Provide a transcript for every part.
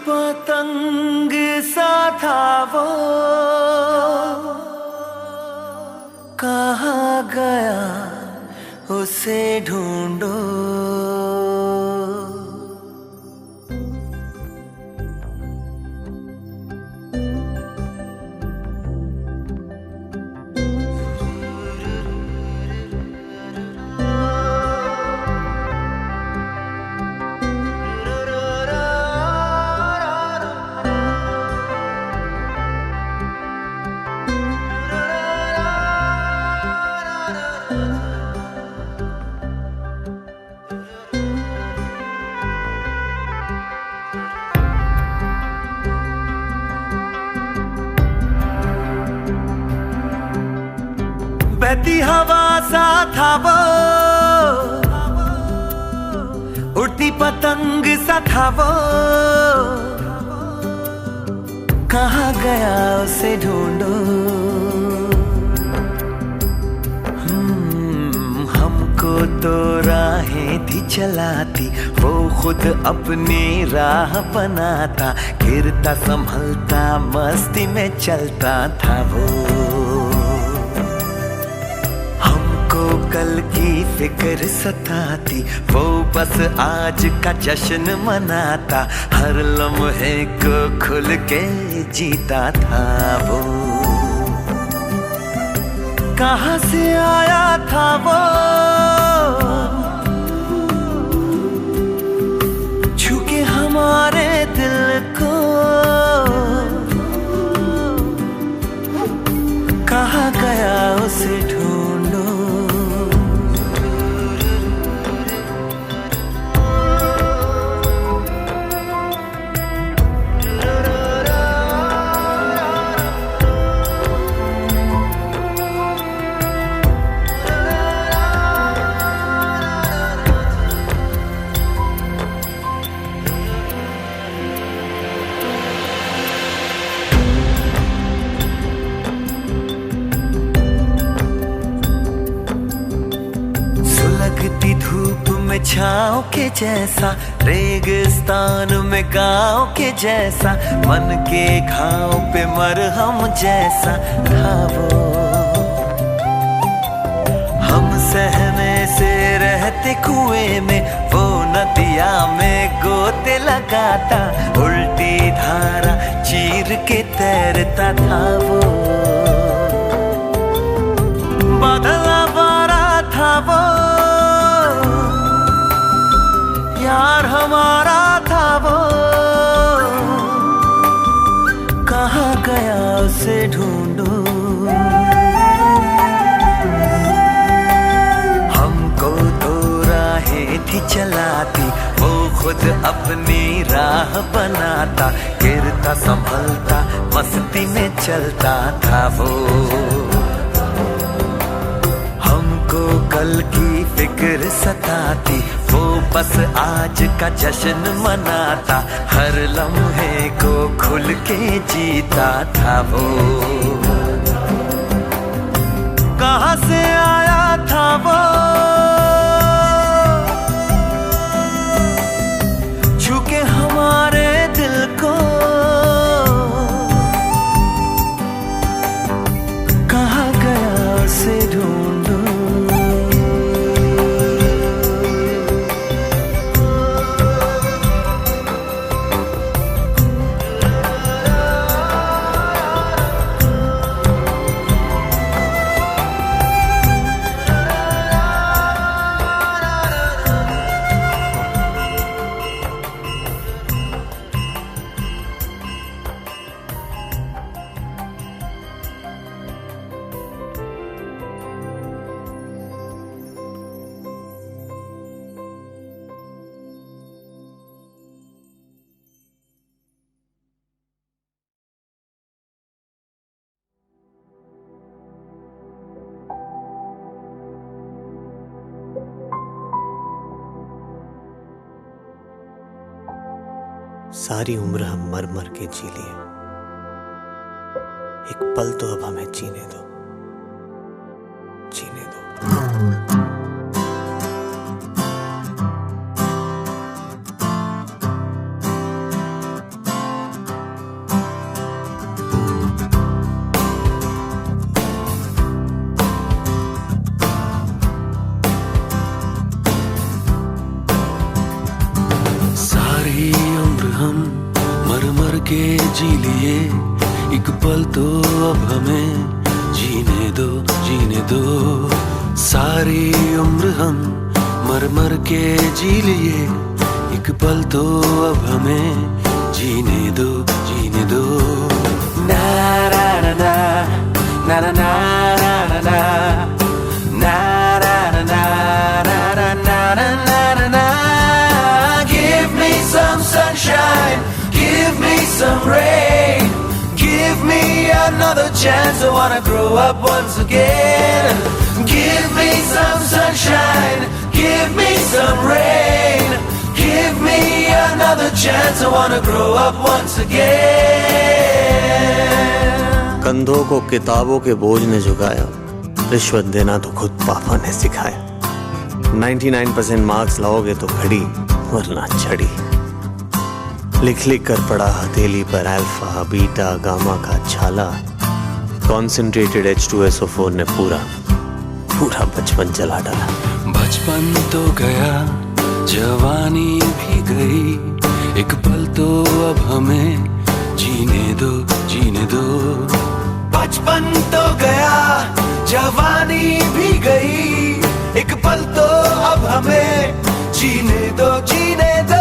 पतंग सा था वो, कहाँ गया उसे ढूंढो। बहती हवा सा था वो, उड़ती पतंग सा था वो, कहाँ गया उसे ढूंढो। हमको तो राहें थी चलाती, वो खुद अपनी राह बनाता, गिरता संभलता मस्ती में चलता था वो। कल की फिक्र सताती, वो बस आज का जश्न मनाता, हर लम्हे को खुल के जीता था वो। कहाँ से आया था वो, छू के हमारे दिल को, कहाँ गया उसे ढूंढो। धूप में छाँव के जैसा, रेगिस्तान में गाँव के जैसा, मन के घाव पे मरहम जैसा था वो। हम सहमे से रहते कुएं में, वो नदिया में गोते लगाता, उल्टी धारा चीर के तैरता था वो। बादल आवारा था वो, यार हमारा था वो, कहाँ गया उसे ढूंढो। हमको तो राहें थी चलाती, वो खुद अपनी राह बनाता, गिरता संभलता मस्ती में चलता था वो। हमको कल की फिक्र सताती, वो बस आज का जश्न मनाता, हर लम्हे को खुल के जीता था वो। कहाँ से आया था वो, छू के हमारे दिल को, कहाँ गया उसे ढूंढो। सारी उम्र हम मर मर के जी लिए, एक पल तो अब हमें जीने दो, जीने दो। एक पल तो अब हमें जीने दो, जीने दो। सारी उम्र हम मर मर के जी लिए, एक पल तो अब हमें जीने दो, जीने दो। ना ना ना ना ना ना ना ना ना ना ना ना ना ना ना। Give me some sunshine, give me some rain, give me another chance. I wanna grow up once again. Give me some sunshine, give me some rain, give me another chance. I wanna grow up once again. कंधों को किताबों के बोझ ने झुकाया, रिश्वत देना तो खुद पापा ने सिखाया। 99% मार्क्स लाओगे तो घड़ी वरना छड़ी। लिख लिख कर पड़ा हथेली पर अल्फा बीटा गामा का छाला। कॉन्सेंट्रेटेड H2SO4 ने पूरा बचपन जला डाला। बचपन तो गया, जवानी भी गई, एक पल तो अब हमें जीने दो, जीने दो। बचपन तो गया, जवानी भी गई, एक पल तो अब हमें जीने दो, जीने दो।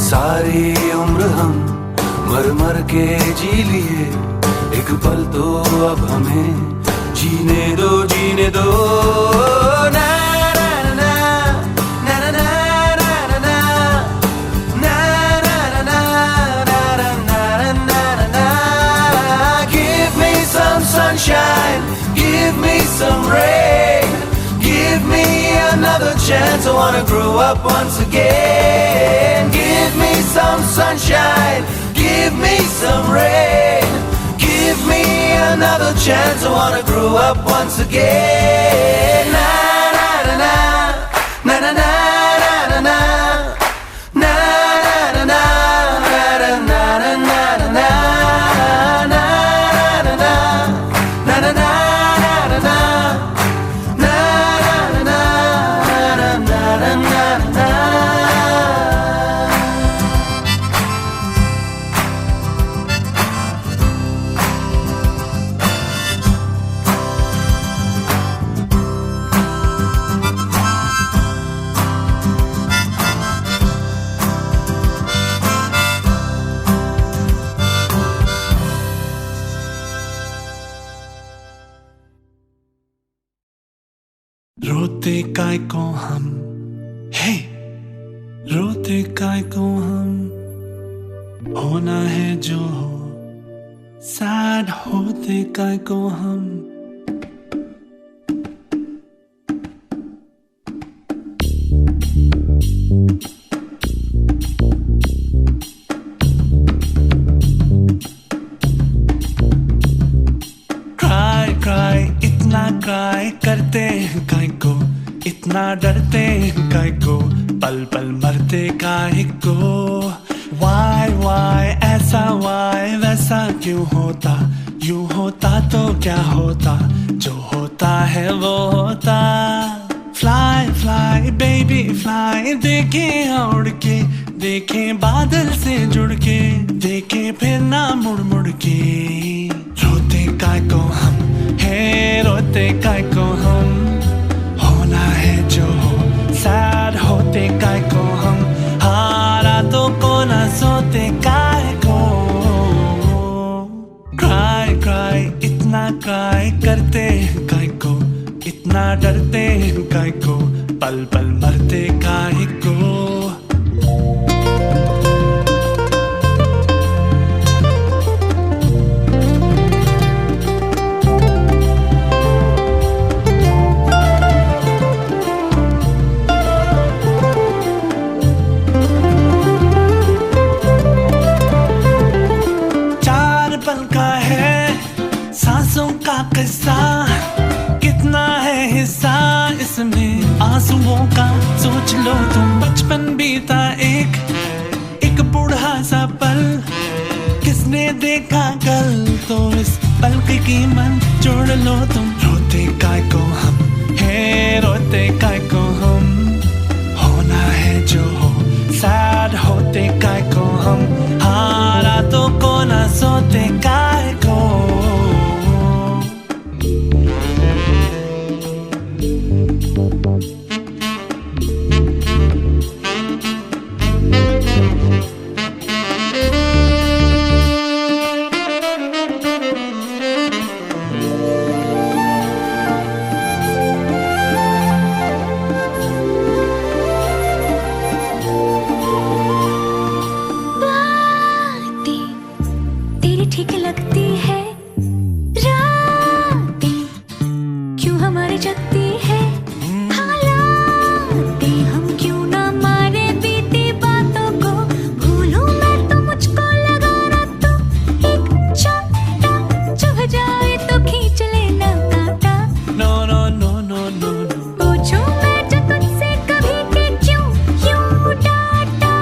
सारी उम्र हम मर मर के जी लिए, एक पल तो अब हमें जीने दो, जीने दो। ना ना ना ना ना ना ना ना ना ना ना ना ना। Give me some sunshine, give me some rain, give me another chance. I wanna grow up once again. Give me some sunshine, give me some rain, give me another chance. I wanna grow up once again. Na na na na na na na na na na na na na na na na na. रोते काय को हम, हे रोते काय को हम, होना है जो हो, सैड होते काय को हम। क्राई क्राई इतना क्राई करते हैं काय को, इतना डरते हैं काय को, पल पल मरते काय को। वाई ऐसा वाई वैसा क्यों होता, यूं होता तो क्या होता, जो होता है वो होता। फ्लाई फ्लाई बेबी फ्लाई, देखे उड़ के, देखे बादल से जुड़ के, देखे फिर ना मुड़ मुड़ के। रोते काय को हम, है रोते काय को हम, होना है जो हो, सैड होते काय को हम, हारा तो को ना सोते काय को। क्राई क्राई इतना क्राई करते हैं काय को, इतना डरते हैं काय को, पल पल मरते काय को। किसने देखा कल तो इस पल की कीमत जोड़ लो तुम। रोते काय को हम है, रोते काय को हम, होना है जो हो, सैड होते काय को हम, हारा तो को ना सोते काय को। ठीक लगती है रातें, क्यों हमारी जगती है हालातें, हम क्यों ना मारे बीती बातों को, भूलूं मैं तो मुझको लगाना तो एक चाटा, चुभ जाए तो खींच लेना कांटा। No no no no no no, पूछूं मैं जो तुझसे कभी कि क्यों यूं डांटा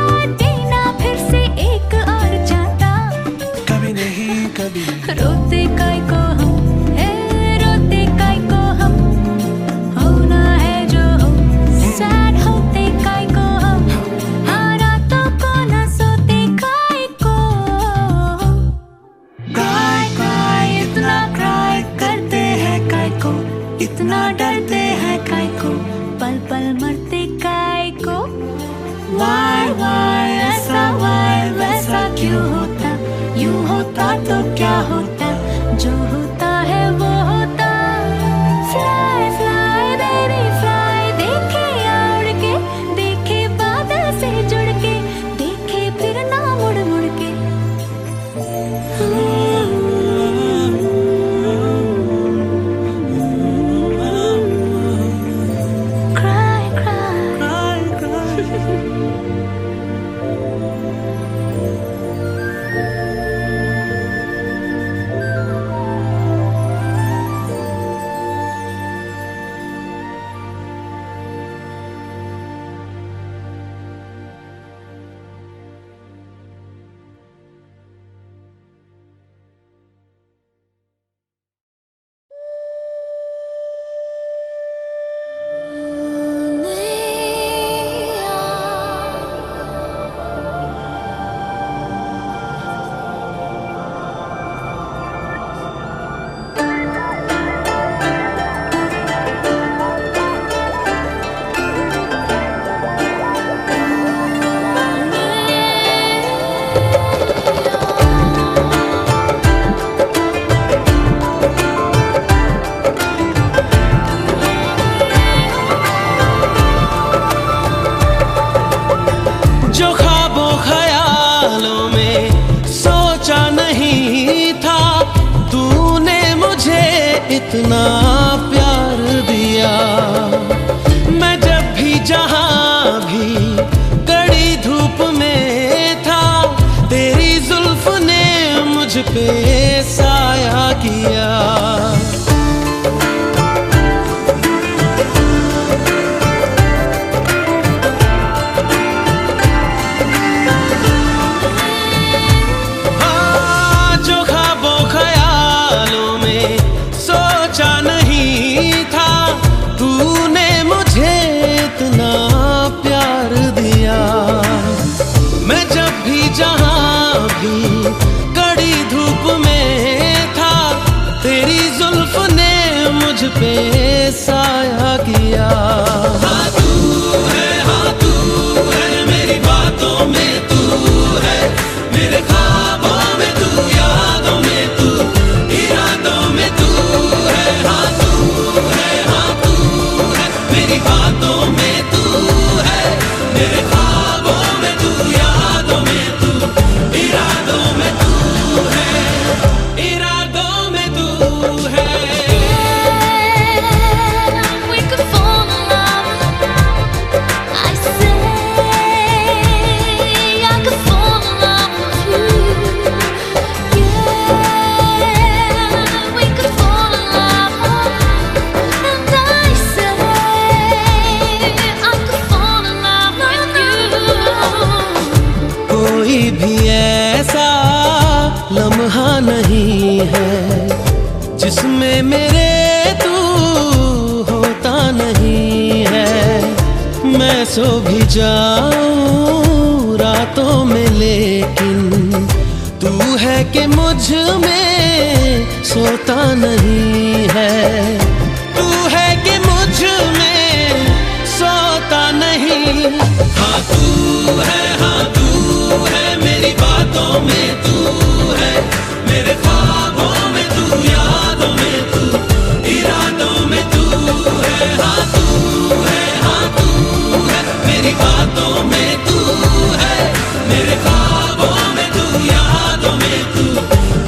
देना फिर से एक और चाहता। कभी नहीं कभी। रोते काय को हम है, रोते काय को हम, होना है जो हो, सैड होते काय को हम, हारा तो को ना सोते काय को। क्राई क्राई इतना क्राई करते हैं काय को, इतना डरते हैं काय को, पल पल मरते काय को। वाई वाई ऐसा वाई वैसा क्यों होता, यूं होता तो क्या होता, जो होता है वो होता। फ्लाई फ्लाई बेबी फ्लाई, देखे उड़ के, देखे बादल से जुड़ के, देखे फिर ना मुड़ मुड़ के। क्राई क्राई जो ख्वाबों ख्यालों में सोचा नहीं था, तूने मुझे इतना प्यार दिया। मैं जब भी जहां भी कड़ी धूप में था, तेरी जुल्फ ने मुझ पे साया किया। जहां भी कड़ी धूप में था, तेरी में मेरे तू होता नहीं है। मैं सो भी जाऊं रातों में लेकिन तू है कि मुझ में सोता नहीं है। तू है कि मुझ में सोता नहीं। हाँ तू है मेरी बातों में तू है, मेरे ख्वाबों में तू, यादों में तू, इरादों में तू है। हाँ तू है मेरी बातों में तू है, मेरे ख्वाबों में तू, यादों में तू,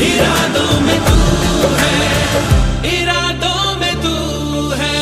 इरादों में तू है, इरादों में तू है।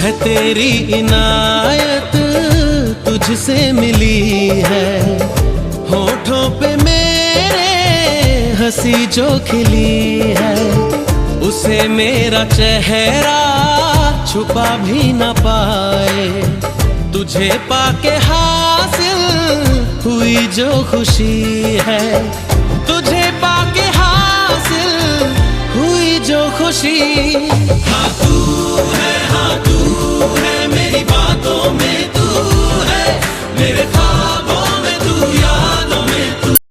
है तेरी इनायत तुझसे मिली है, होठों पे मेरे हंसी जो खिली है, उसे मेरा चेहरा छुपा भी न पाए। तुझे पाके हासिल हुई जो खुशी है, तुझे पाके हासिल हुई जो खुशी। हाँ तू है